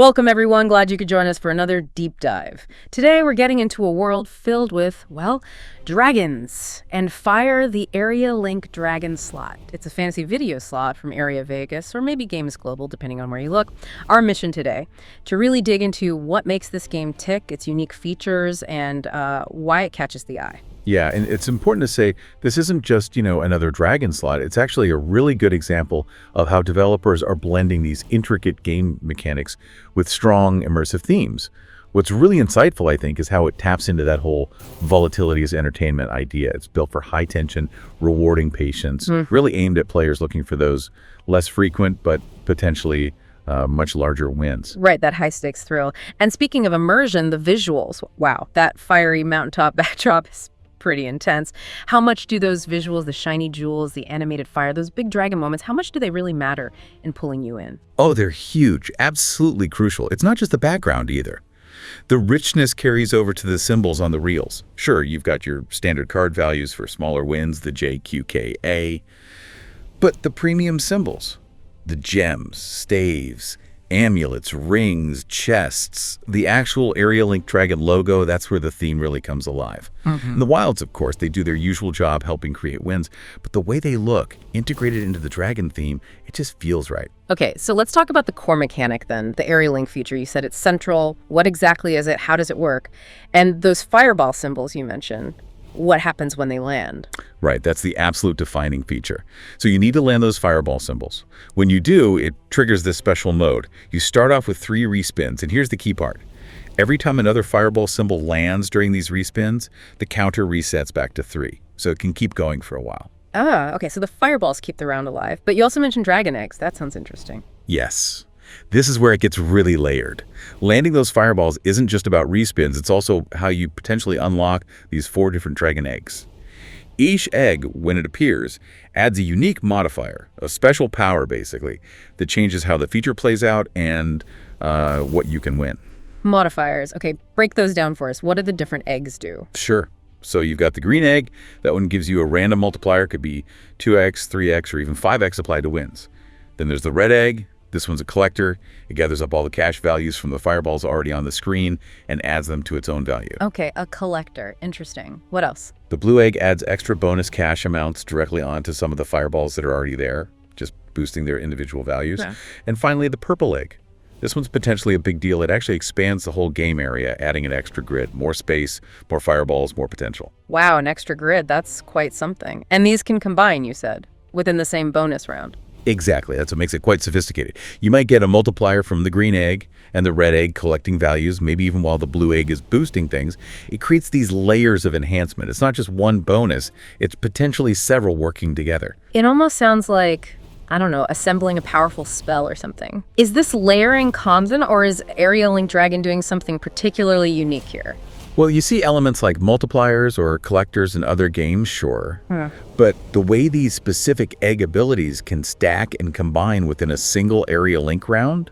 Welcome, everyone. Glad you could join us for another deep dive. Today, we're getting into a world filled with, well, dragons and Fire the Area Link Dragon slot. It's a fantasy video slot from Area Vegas, or maybe Games Global, depending on where you look. Our mission today, to really dig into what makes this game tick, its unique features, and why it catches the eye. Yeah, and it's important to say this isn't just, another dragon slot. It's actually a really good example of how developers are blending these intricate game mechanics with strong immersive themes. What's really insightful, I think, is how it taps into that whole volatility as entertainment idea. It's built for high tension, rewarding patience, really aimed at players looking for those less frequent but potentially much larger wins. Right, that high-stakes thrill. And speaking of immersion, the visuals, wow, that fiery mountaintop backdrop is pretty intense. How much do those visuals, the shiny jewels, the animated fire, those big dragon moments, how much do they really matter in pulling you in? Oh, they're huge, absolutely crucial. It's not just the background either. The richness carries over to the symbols on the reels. Sure, you've got your standard card values for smaller wins, the J, Q, K, A, but the premium symbols, the gems, staves, amulets, rings, chests, the actual Area Link Dragon logo, that's where the theme really comes alive. And the wilds, of course, they do their usual job helping create wins, but the way they look, integrated into the dragon theme, it just feels right. Okay, so let's talk about the core mechanic then, the Area Link feature. You said it's central. What exactly is it? How does it work? And those fireball symbols you mentioned, what happens when they land? Right, that's the absolute defining feature. So you need to land those fireball symbols. When you do, it triggers this special mode. You start off with 3 respins, and here's the key part. Every time another fireball symbol lands during these respins, the counter resets back to 3, so it can keep going for a while. Ah, okay, so the fireballs keep the round alive. But you also mentioned dragon eggs. That sounds interesting. Yes. This is where it gets really layered. Landing those fireballs isn't just about respins, it's also how you potentially unlock these 4 different dragon eggs. Each egg, when it appears, adds a unique modifier, a special power basically, that changes how the feature plays out and what you can win. Modifiers. Okay, break those down for us. What do the different eggs do? Sure. So you've got the green egg. That one gives you a random multiplier. Could be 2x, 3x, or even 5x applied to wins. Then there's the red egg. This one's a collector. It gathers up all the cash values from the fireballs already on the screen and adds them to its own value. Okay, a collector. Interesting. What else? The blue egg adds extra bonus cash amounts directly onto some of the fireballs that are already there, just boosting their individual values. Yeah. And finally, the purple egg. This one's potentially a big deal. It actually expands the whole game area, adding an extra grid, more space, more fireballs, more potential. Wow, an extra grid. That's quite something. And these can combine, you said, within the same bonus round. Exactly. That's what makes it quite sophisticated. You might get a multiplier from the green egg and the red egg collecting values, maybe even while the blue egg is boosting things. It creates these layers of enhancement. It's not just one bonus. It's potentially several working together. It almost sounds like, I don't know, assembling a powerful spell or something. Is this layering common, or is Area Link Dragon doing something particularly unique here? Well, you see elements like multipliers or collectors in other games, sure. But the way these specific egg abilities can stack and combine within a single Area Link round,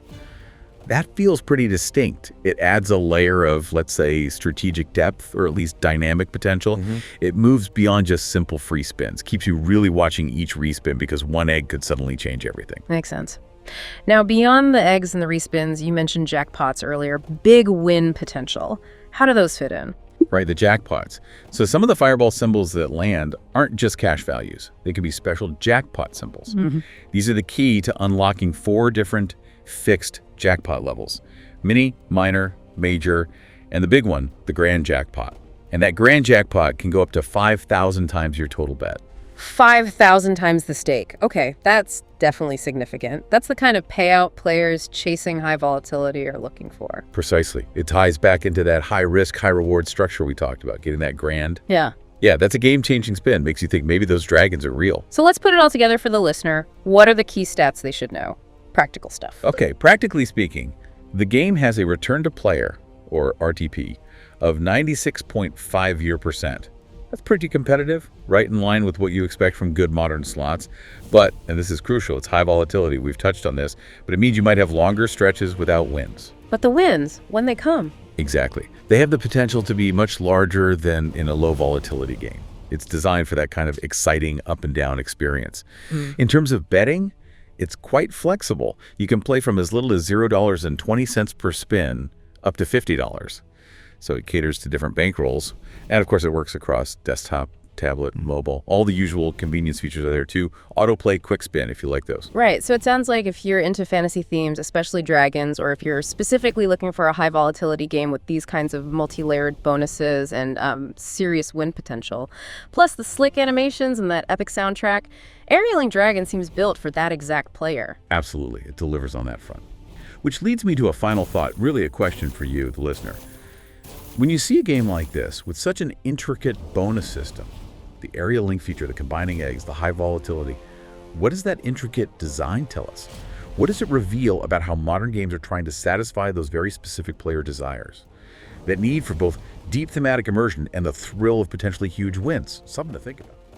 that feels pretty distinct. It adds a layer of, let's say, strategic depth, or at least dynamic potential. It moves beyond just simple free spins, keeps you really watching each respin because one egg could suddenly change everything. Makes sense. Now, beyond the eggs and the respins, you mentioned jackpots earlier. Big win potential. How do those fit in? Right, the jackpots. So some of the fireball symbols that land aren't just cash values. They can be special jackpot symbols. These are the key to unlocking 4 different fixed jackpot levels: mini, minor, major, and the big one, the grand jackpot. And that grand jackpot can go up to 5,000 times your total bet. 5,000 times the stake. Okay, that's definitely significant. That's the kind of payout players chasing high volatility are looking for. Precisely. It ties back into that high risk, high reward structure we talked about, getting that grand. Yeah. Yeah, that's a game-changing spin. Makes you think maybe those dragons are real. So let's put it all together for the listener. What are the key stats they should know? Practical stuff. Okay, practically speaking, the game has a return to player, or RTP, of 96.5%. That's pretty competitive, right in line with what you expect from good modern slots. But, and this is crucial, it's high volatility. We've touched on this, but it means you might have longer stretches without wins. But the wins, when they come. Exactly. They have the potential to be much larger than in a low volatility game. It's designed for that kind of exciting up and down experience. In terms of betting, It's quite flexible. You can play from as little as $0.20 per spin up to $50. So it caters to different bankrolls. And of course, it works across desktop, tablet, mobile. All the usual convenience features are there too. Autoplay, quick spin, if you like those. Right. So it sounds like if you're into fantasy themes, especially dragons, or if you're specifically looking for a high volatility game with these kinds of multi-layered bonuses and serious win potential, plus the slick animations and that epic soundtrack, Area Link Dragon seems built for that exact player. Absolutely. It delivers on that front. Which leads me to a final thought, really a question for you, the listener. When you see a game like this with such an intricate bonus system, the area link feature, the combining eggs, the high volatility, what does that intricate design tell us? What does it reveal about how modern games are trying to satisfy those very specific player desires? That need for both deep thematic immersion and the thrill of potentially huge wins. Something to think about.